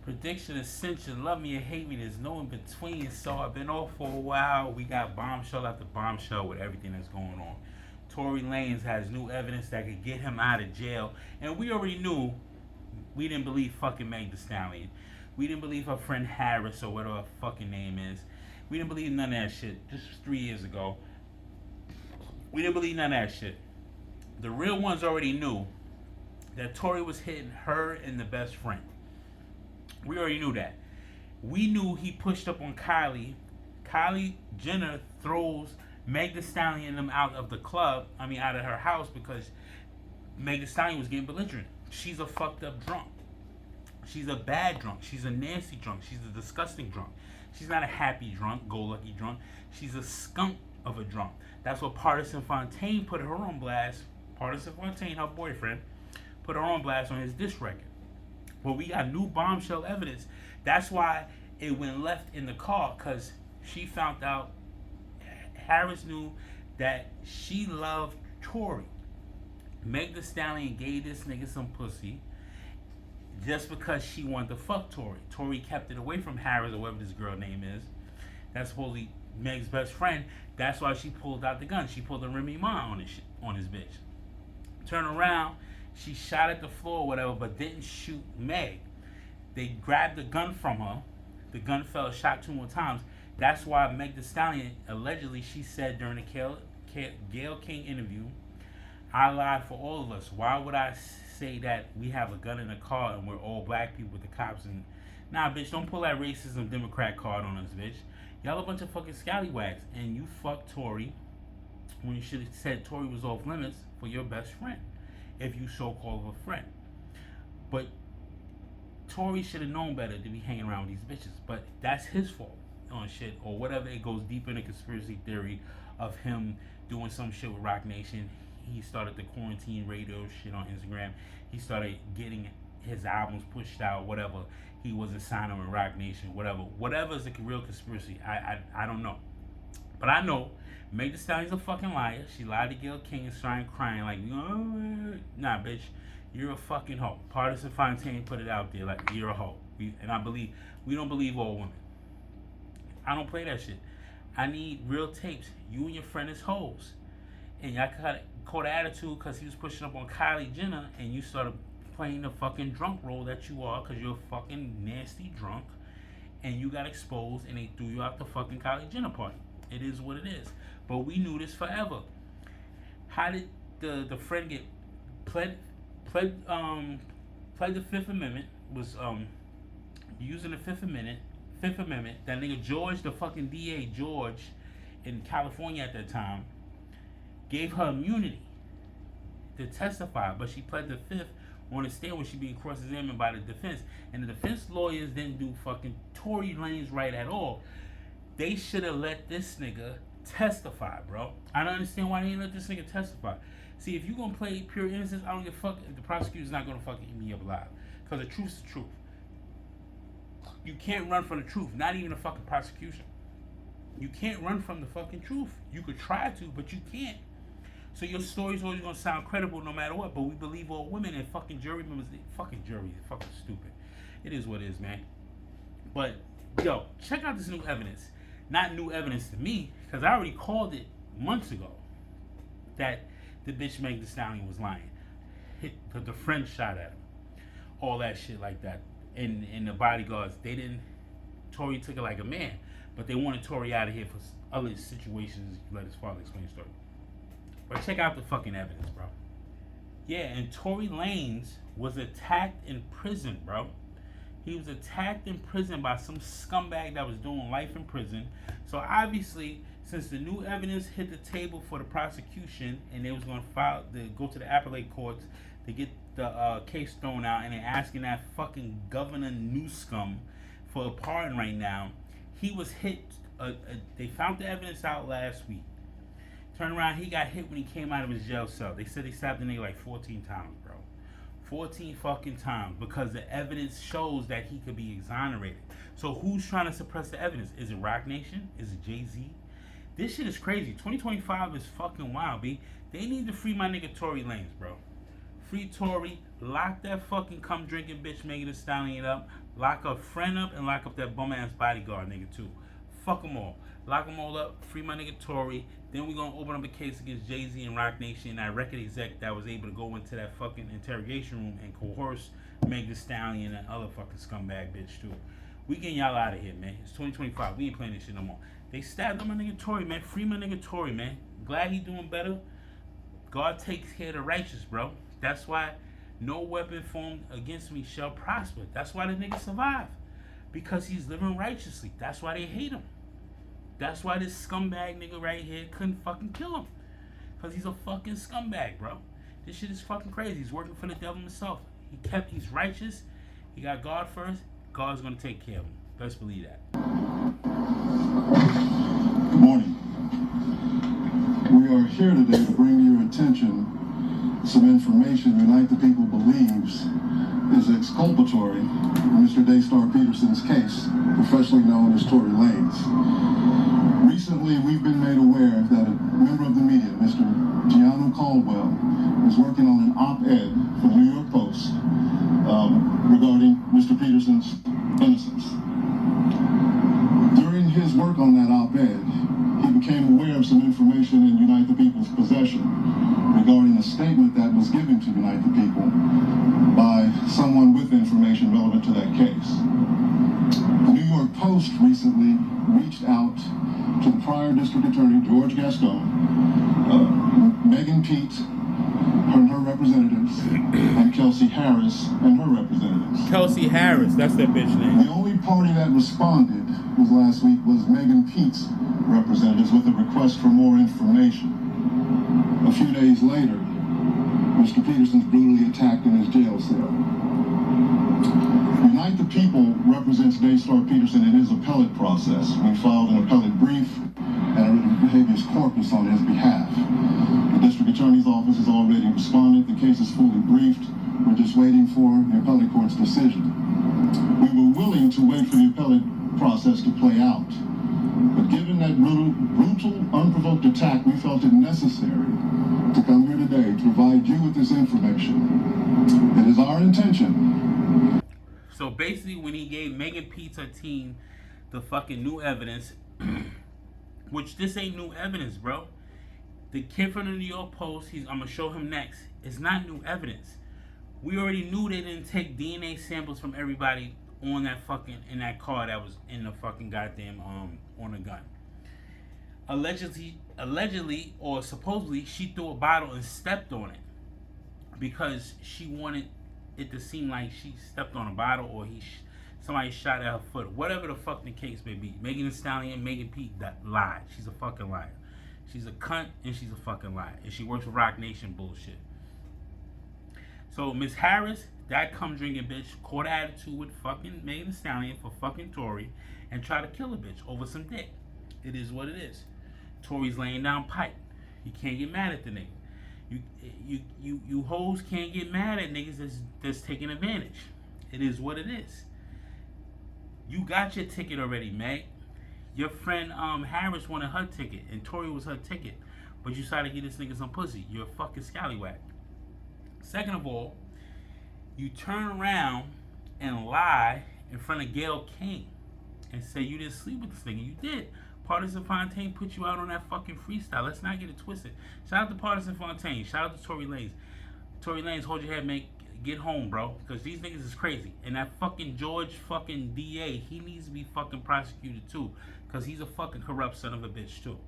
Prediction, ascension, love me or hate me, there's no in between. So I've been off for a while. We got bombshell after bombshell with everything that's going on. Tory Lanez has new evidence that could get him out of jail. And we already knew we didn't believe fucking Meg Thee Stallion. We didn't believe her friend Harris or whatever her fucking name is. We didn't believe none of that shit. This was 3 years ago. We didn't believe none of that shit. The real ones already knew that Tory was hitting her and the best friend. We already knew that. We knew he pushed up on Kylie. Kylie Jenner throws Meg Thee Stallion and them out of the club. I mean, out of her house because Meg Thee Stallion was getting belligerent. She's a fucked up drunk. She's a bad drunk. She's a nasty drunk. She's a disgusting drunk. She's not a happy drunk, go-lucky drunk. She's a skunk of a drunk. That's what Partisan Fontaine put her on blast. Partisan Fontaine, her boyfriend, put her on blast on his diss record. Well, we got new bombshell evidence. That's why it went left in the car, because she found out Harris knew that she loved Tory. Meg Thee Stallion gave this nigga some pussy just because she wanted to fuck Tory. Tory kept it away from Harris or whatever this girl name is. That's supposedly Meg's best friend. That's why she pulled out the gun. She pulled a Remy Ma on his bitch. Turn around, she shot at the floor or whatever, but didn't shoot Meg. They grabbed the gun from her. The gun fell, shot 2 more times. That's why Meg Thee Stallion, allegedly, she said during the Gayle King interview, I lied for all of us. Why would I say that we have a gun in the car and we're all black people with the cops? And nah, bitch, don't pull that racism Democrat card on us, bitch. Y'all a bunch of fucking scallywags, and you fucked Tory when you should have said Tory was off limits for your best friend, if you so called a friend. But Tory should have known better to be hanging around with these bitches. But that's his fault on shit or whatever. It goes deep in the conspiracy theory of him doing some shit with Rock Nation. He started the quarantine radio shit on Instagram. He started getting his albums pushed out, whatever. He wasn't signing with Rock Nation, whatever. Whatever is a real conspiracy, I don't know. But I know Meg Thee Stallion's a fucking liar. She lied to Gayle King and started crying like, oh, nah, bitch, you're a fucking hoe. Partisan Fontaine put it out there like, you're a hoe. And I believe, we don't believe all women. I don't play that shit. I need real tapes. You and your friend is hoes. And y'all caught attitude because he was pushing up on Kylie Jenner, and you started playing the fucking drunk role that you are because you're a fucking nasty drunk, and you got exposed and they threw you out the fucking Kylie Jenner party. It is what it is. But we knew this forever. How did the friend get pled the Fifth Amendment? Was using the Fifth Amendment. That nigga George, the fucking DA George in California at that time, gave her immunity to testify, but she pled the Fifth on the stand when she being cross-examined by the defense. And the defense lawyers didn't do fucking Tory Lanez right at all. They should have let this nigga testify, bro. I don't understand why they didn't let this nigga testify. See, if you gonna play pure innocence, I don't give a fuck if the prosecutor's not gonna fucking eat me up alive. Because the truth's the truth. You can't run from the truth, not even the fucking prosecution. You can't run from the fucking truth. You could try to, but you can't. So your story's always gonna sound credible no matter what, but we believe all women and fucking jury members. Fucking jury is fucking stupid. It is what it is, man. But, yo, check out this new evidence. Not new evidence to me, because I already called it months ago that the bitch Meg Thee Stallion was lying. The friend shot at him. All that shit like that. And the bodyguards, they didn't. Tory took it like a man, but they wanted Tory out of here for other situations. Let his father explain the story. But check out the fucking evidence, bro. Yeah, and Tory Lanez was attacked in prison, bro. He was attacked in prison by some scumbag that was doing life in prison. So obviously, since the new evidence hit the table for the prosecution, and they was going to go to the appellate courts to get the case thrown out, and they're asking that fucking Governor Newsom for a pardon right now, he was hit. They found the evidence out last week. Turn around, he got hit when he came out of his jail cell. They said they stabbed the nigga like 14 times, bro. 14 fucking times, because the evidence shows that he could be exonerated. So who's trying to suppress the evidence? Is it Rock Nation? Is it Jay-Z? This shit is crazy. 2025 is fucking wild, B. They need to free my nigga Tory Lanez, bro. Free Tory, lock that fucking cum drinking bitch Megan Thee Stallion up, Lock a friend up and lock up that bum ass bodyguard nigga too. Fuck them all. Lock them all up. Free my nigga Tory. Then we gonna open up a case against Jay-Z and Roc Nation, that record exec that was able to go into that fucking interrogation room and coerce Meg Thee Stallion and other fucking scumbag bitch too. We getting y'all out of here, man. It's 2025. We ain't playing this shit no more. They stabbed up my nigga Tory, man. Free my nigga Tory, man. Glad he doing better. God takes care of the righteous, bro. That's why no weapon formed against me shall prosper. That's why the nigga survived. Because he's living righteously. That's why they hate him. That's why this scumbag nigga right here couldn't fucking kill him. Because he's a fucking scumbag, bro. This shit is fucking crazy. He's working for the devil himself. He's righteous. He got God first. God's gonna take care of him. Best believe that. Good morning. We are here today to bring to your attention some information Unite the People believes is exculpatory in Mr. Daystar Peterson's case, professionally known as Tory Lanez. Recently, we've been made aware that a member of the media, Mr. Gianno Caldwell, is working on an op-ed for the New York Post regarding Mr. Peterson's innocence. During his work on that op-ed, he became aware of some information in Unite the People's possession regarding a statement that was given to Unite the People by someone with information relevant to that case. The New York Post recently reached out to the prior district attorney, George Gascon, Megan Pete and her representatives, and Kelsey Harris and her representatives. Kelsey Harris, that's that bitch name. The only party that responded last week was Megan Pete's representatives with a request for more information. A few days later, Mr. Peterson's brutally attacked in his jail cell. Unite the People represents Daystar Peterson in his appellate process. We filed an appellate brief and a written habeas corpus on his behalf. The district attorney's office has already responded. The case is fully briefed. We're just waiting for the appellate court's decision. We were willing to wait for the appellate process to play out. But given that brutal, unprovoked attack, we felt it necessary to come here today to provide you with this information. It is our intention. So basically, when he gave Megan Pete's team the fucking new evidence, which this ain't new evidence, bro. The kid from the New York Post, I'm gonna show him next. It's not new evidence. We already knew they didn't take DNA samples from everybody on that fucking, in that car that was in the fucking goddamn on the gun. Allegedly or supposedly, she threw a bottle and stepped on it because she wanted it to seem like she stepped on a bottle or somebody shot at her foot. Whatever the fuck the case may be. Megan Thee Stallion, Megan Pete lied. She's a fucking liar. She's a cunt and she's a fucking liar. And she works for Roc Nation bullshit. So Miss Harris, that cum drinking bitch, caught attitude with fucking Megan Thee Stallion for fucking Tory and tried to kill a bitch over some dick. It is what it is. Tory's laying down pipe. You can't get mad at the nigga. You hoes can't get mad at niggas that's taking advantage. It is what it is. You got your ticket already, Meg. Your friend Harris wanted her ticket and Tory was her ticket. But you decided to give this nigga some pussy. You're a fucking scallywag. Second of all, you turn around and lie in front of Gayle King and say you didn't sleep with this nigga. You did. Partisan Fontaine put you out on that fucking freestyle. Let's not get it twisted. Shout out to Partisan Fontaine. Shout out to Tory Lanez. Tory Lanez, hold your head, mate. Get home, bro. Because these niggas is crazy. And that fucking George fucking DA, he needs to be fucking prosecuted too. Because he's a fucking corrupt son of a bitch too.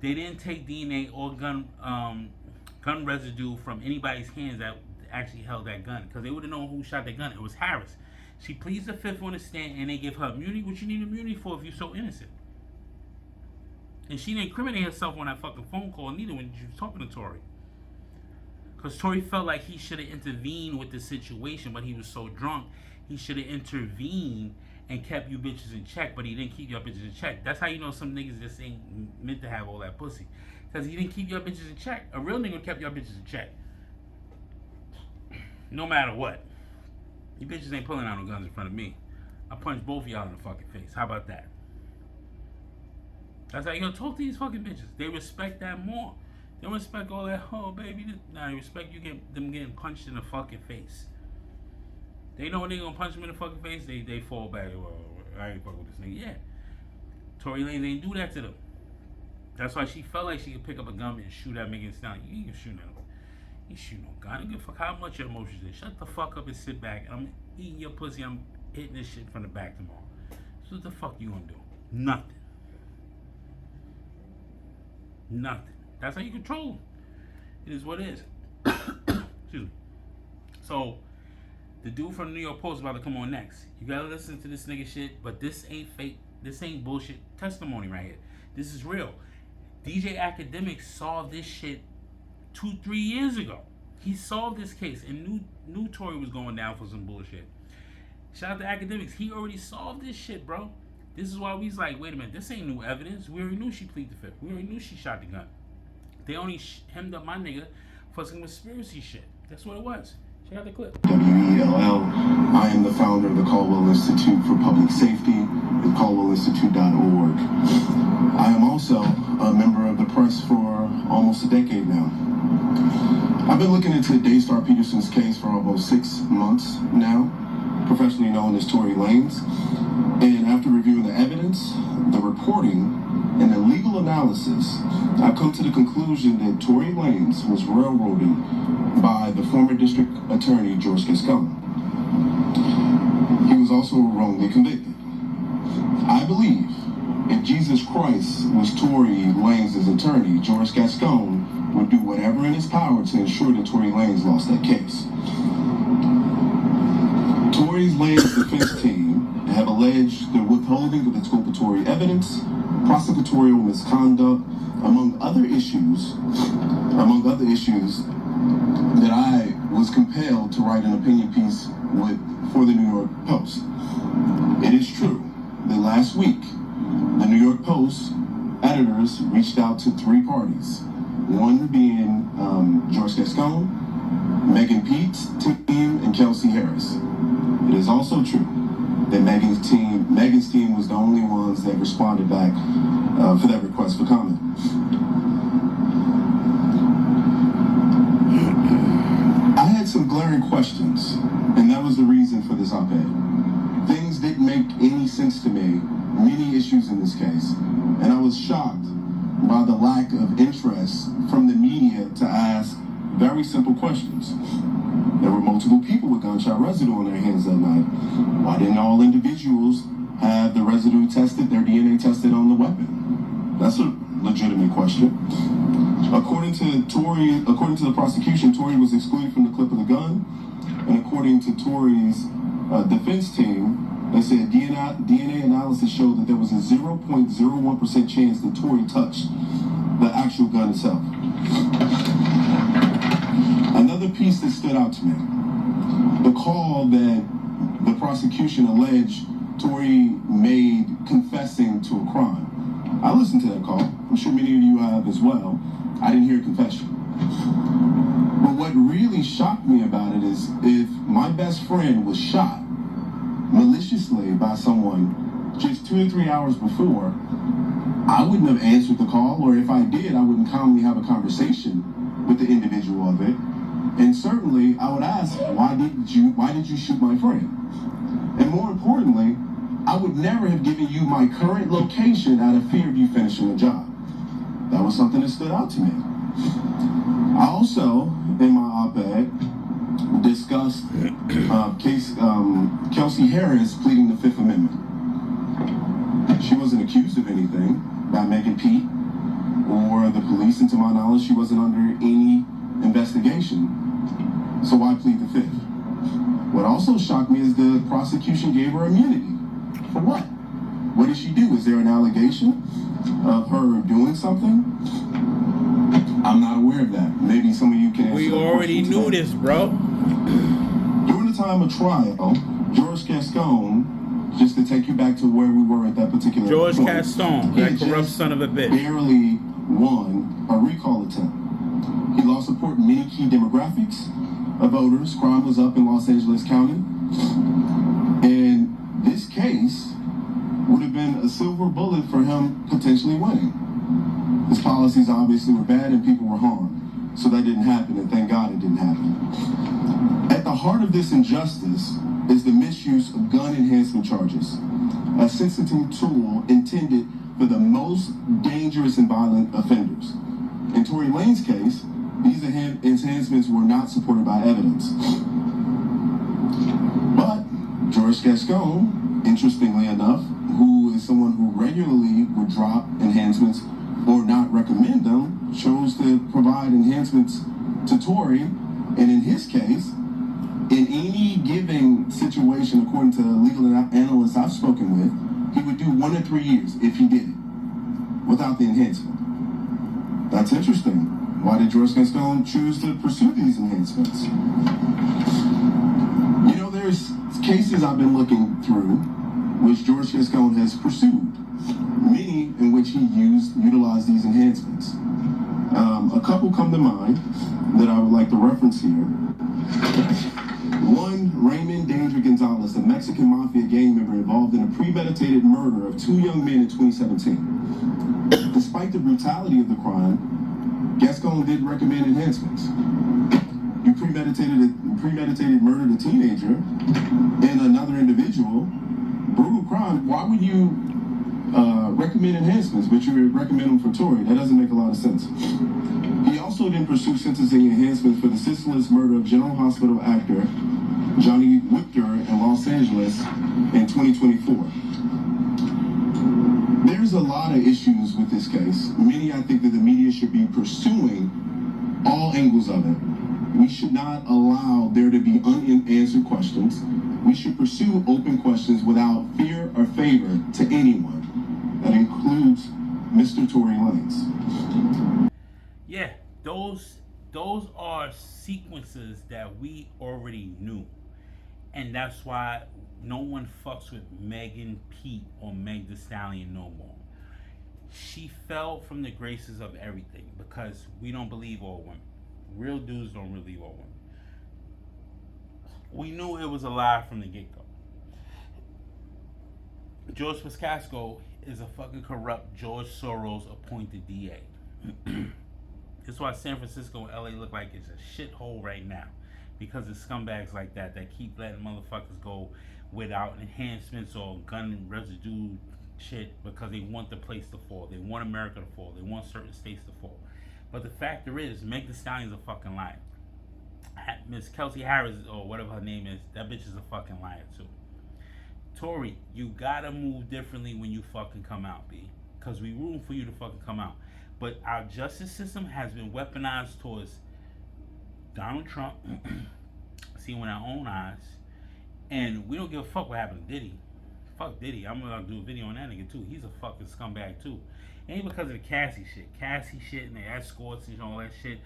They didn't take DNA or gun residue from anybody's hands that actually held that gun. Because they would have known who shot that gun. It was Harris. She pleads the fifth on the stand and they give her immunity. What you need immunity for if you're so innocent? And she didn't incriminate herself on that fucking phone call neither when she was talking to Tory. Because Tory felt like he should have intervened with the situation, but he was so drunk, he should have intervened and kept you bitches in check, but he didn't keep your bitches in check. That's how you know some niggas just ain't meant to have all that pussy. Because he didn't keep your bitches in check. A real nigga kept your bitches in check. No matter what. You bitches ain't pulling out no guns in front of me. I punch both of y'all in the fucking face. How about that? That's how you gonna talk to these fucking bitches. They respect that more. They don't respect all that, oh baby. Nah, they respect you them getting punched in the fucking face. They know when they gonna punch him in the fucking face, they fall back. Well, I ain't fucking with this nigga. Yeah. Tory Lanez ain't do that to them. That's why she felt like she could pick up a gun and shoot at Megan Thee Stallion. You ain't gonna shoot no. You shoot no gun. I don't give a fuck how much your emotions is. Shut the fuck up and sit back. And I'm eating your pussy. I'm hitting this shit from the back tomorrow. So what the fuck you gonna do? Nothing. Nothing. That's how you control them. It is what it is. Excuse me. So, the dude from the New York Post is about to come on next. You gotta listen to this nigga shit, but this ain't fake. This ain't bullshit testimony right here. This is real. DJ Academics solved this shit 2-3 years ago. He solved this case and knew Tory was going down for some bullshit. Shout out to Academics. He already solved this shit, bro. This is why we's like, wait a minute, this ain't new evidence. We already knew she pleaded the fifth. We already knew she shot the gun. They only hemmed up my nigga for some conspiracy shit. That's what it was. Check out the clip. WELL. I am the founder of the Caldwell Institute for Public Safety at caldwellinstitute.org. I am also a member of the press for almost a decade now. I've been looking into Daystar Peterson's case for almost 6 months now, professionally known as Tory Lanez. And after reviewing the evidence, the reporting, and the legal analysis, I've come to the conclusion that Tory Lanez was railroaded by the former district attorney, George Gascon. He was also wrongly convicted. I believe if Jesus Christ was Tory Lanez's attorney, George Gascon would do whatever in his power to ensure that Tory Lanez lost that case. Tory Lanez's defense team have alleged the withholding of exculpatory evidence, prosecutorial misconduct, among other issues that I was compelled to write an opinion piece for the New York Post. It is true that last week, the New York Post editors reached out to 3 parties, one being George Gascon, Megan Pete's team, and Kelsey Harris. It is also true that Megan's team was the only ones that responded back for that request for comment. I had some glaring questions, and that was the reason for this op-ed. Things didn't make any sense to me, many issues in this case, and I was shocked by the lack of interest from the media to ask very simple questions. There were multiple people with gunshot residue on their hands that night. Why didn't all individuals have the residue tested, their DNA tested on the weapon? That's a legitimate question. According to the prosecution, Tory was excluded from the clip of the gun, and according to Tory's defense team, they said DNA analysis showed that there was a 0.01% chance that Tory touched the actual gun itself. Another piece that stood out to me, the call that the prosecution alleged Tory made confessing to a crime. I listened to that call. I'm sure many of you have as well. I didn't hear a confession. But what really shocked me about it is if my best friend was shot maliciously by someone just 2 or 3 hours before, I wouldn't have answered the call, or if I did, I wouldn't calmly have a conversation with the individual of it. And certainly, I would ask, why did you shoot my friend? And more importantly, I would never have given you my current location out of fear of you finishing the job. That was something that stood out to me. I also, in my op-ed, discussed Kelsey Harris pleading the Fifth Amendment. She wasn't accused of anything by Megan Pete or the police, and to my knowledge, she wasn't under any investigation. So why plead the Fifth? What also shocked me is the prosecution gave her immunity. For what? What did she do? Is there an allegation of her doing something? I'm not aware of that. Maybe some of you can answer. We already knew this, bro. During the time of trial, George Gascon, just to take you back to where we were at that particular George point, Gascon, that corrupt son of a bitch, barely won a recall attempt. He lost support in many key demographics of voters. Crime was up in Los Angeles County. And this case would have been a silver bullet for him potentially winning. His policies obviously were bad and people were harmed. so that didn't happen, and thank God it didn't happen. At the heart of this injustice is the misuse of gun enhancement charges, a sentencing tool intended for the most dangerous and violent offenders. In Tory Lanez case, these enhancements were not supported by evidence. But George Gascon, interestingly enough, who is someone who regularly would drop enhancements or not recommend them, chose to provide enhancements to Tory, and in his case, in any given situation, according to legal analysts I've spoken with, he would do 1 to 3 years if he did it without the enhancement. That's interesting. Why did George Gascon choose to pursue these enhancements? You know, there's cases I've been looking through which George Gascon has pursued, many in which he utilized these enhancements. A couple come to mind that I would like to reference here. One, Raymond Danger Gonzalez, a Mexican mafia gang member involved in a premeditated murder of 2 young men in 2017. Despite the brutality of the crime, Gascon did recommend enhancements. You premeditated murdered a teenager and another individual. Brutal crime. Why would you recommend enhancements, but you would recommend them for Tory? That doesn't make a lot of sense. He also didn't pursue sentencing enhancements for the senseless murder of General Hospital actor Johnny Whipker in Los Angeles in 2024. There's a lot of issues with this case. Many, I think, that the media should be pursuing all angles of it. We should not allow there to be unanswered questions. We should pursue open questions without fear or favor to anyone. That includes Mr. Tory Lanez. Yeah, those are sequences that we already knew. And that's why no one fucks with Megan Pete or Meg Thee Stallion no more. She fell from the graces of everything because we don't believe all women. Real dudes don't believe all women. We knew it was a lie from the get-go. George Pascasco is a fucking corrupt George Soros appointed DA. That's why San Francisco and LA look like it's a shithole right now. Because of scumbags like that keep letting motherfuckers go without enhancements or gun residue shit because they want the place to fall. They want America to fall. They want certain states to fall. But the factor is, Meg Thee Stallion's a fucking liar. Miss Kelsey Harris, or whatever her name is, that bitch is a fucking liar too. Tory, you gotta move differently when you fucking come out, B. Because we rooting for you to fucking come out. But our justice system has been weaponized towards Donald Trump, seen with our own eyes, and we don't give a fuck what happened to Diddy. Fuck Diddy. I'm gonna do a video on that nigga too. He's a fucking scumbag too. Ain't because of the Cassie shit and the escorts and all that shit.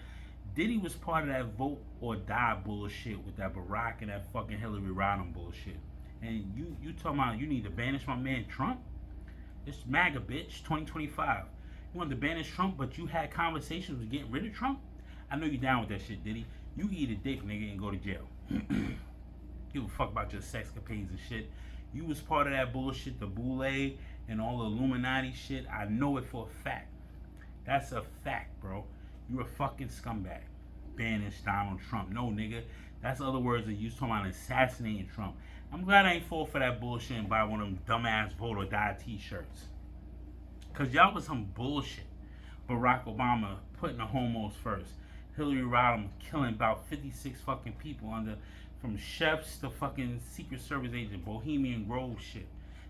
Diddy was part of that vote or die bullshit with that Barack and that fucking Hillary Rodham bullshit. And you talking about you need to banish my man Trump? It's MAGA, bitch. 2025. You want to banish Trump, but you had conversations with getting rid of Trump? I know you down with that shit, Diddy. You can eat a dick, nigga, and go to jail. Give a fuck about your sex capades and shit. You was part of that bullshit, the Boule and all the Illuminati shit. I know it for a fact. That's a fact, bro. You're a fucking scumbag. Banish Donald Trump. No, nigga. That's other words that you talking about assassinating Trump. I'm glad I ain't fall for that bullshit and buy one of them dumbass vote or die t-shirts. Cause y'all was some bullshit. Barack Obama putting the homos first. Hillary Rodham killing about 56 fucking people from chefs to fucking Secret Service agent, Bohemian Grove shit.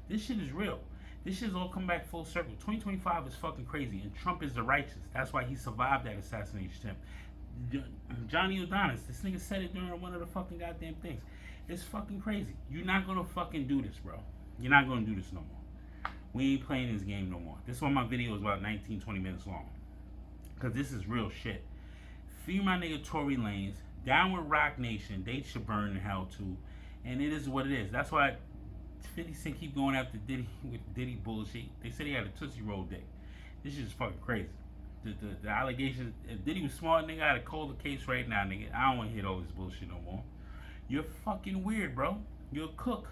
This shit is real. This shit's all come back full circle. 2025 is fucking crazy, and Trump is the righteous. That's why he survived that assassination attempt. Johnny Adonis, this nigga said it during one of the fucking goddamn things. It's fucking crazy. You're not gonna fucking do this, bro. You're not gonna do this no more. We ain't playing this game no more. This is why my video is about 19, 20 minutes long. Cause this is real shit. Free my nigga Tory Lanez. Down with Rock Nation. They should burn in hell too. And it is what it is. That's why 50 Cent keep going after Diddy with Diddy bullshit. They said he had a Tootsie Roll dick. This shit is fucking crazy. The allegations, if Diddy was smart, nigga, I'd call the case right now, nigga. I don't want to hear all this bullshit no more. You're fucking weird, bro. You're a cook.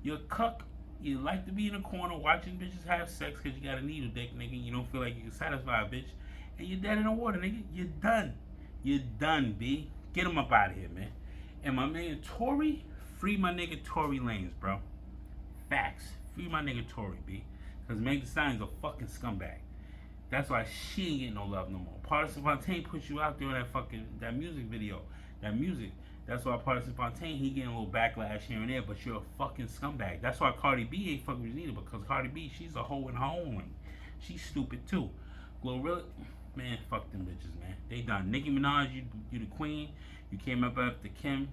You're a cuck. You like to be in a corner watching bitches have sex because you got a needle dick, nigga. You don't feel like you can satisfy a bitch. And you're dead in the water, nigga. You're done. You're done, B. Get him up out of here, man. And my man Tory, free my nigga Tory Lanez, bro. Facts. Free my nigga Tory, B. Because Meg Thee Stallion's a fucking scumbag. That's why she ain't getting no love no more. Partisan Fontaine put you out there in that music video. That music. That's why Partisan Fontaine, he getting a little backlash here and there, but you're a fucking scumbag. That's why Cardi B ain't fucking with you either, because Cardi B, she's a hoe in her own ring. She's stupid too. Glorilla, man, fuck them bitches, man. They done. Nicki Minaj, you the queen. You came up after Kim,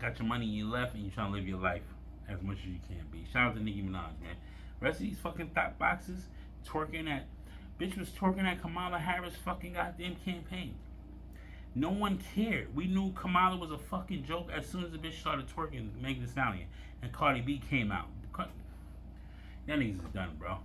got your money, you left, and you trying to live your life as much as you can be. Shout out to Nicki Minaj, man. Rest of these fucking thought boxes twerking at, bitch was twerking at Kamala Harris' fucking goddamn campaign. No one cared. We knew Kamala was a fucking joke as soon as the bitch started twerking Meg Thee Stallion and Cardi B came out. That niggas is done, bro.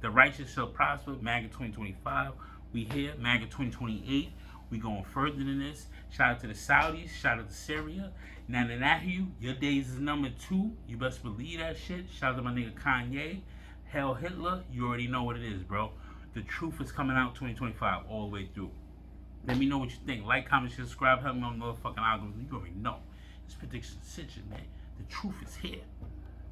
The righteous shall prosper. MAGA 2025. We here. MAGA 2028. We going further than this. Shout out to the Saudis. Shout out to Syria. Netanyahu, your days is number 2. You best believe that shit. Shout out to my nigga Kanye. Hell Hitler. You already know what it is, bro. The truth is coming out 2025 all the way through. Let me know what you think. Like, comment, subscribe. Help me on the motherfucking algorithm. You already know. This prediction situation, man. The truth is here.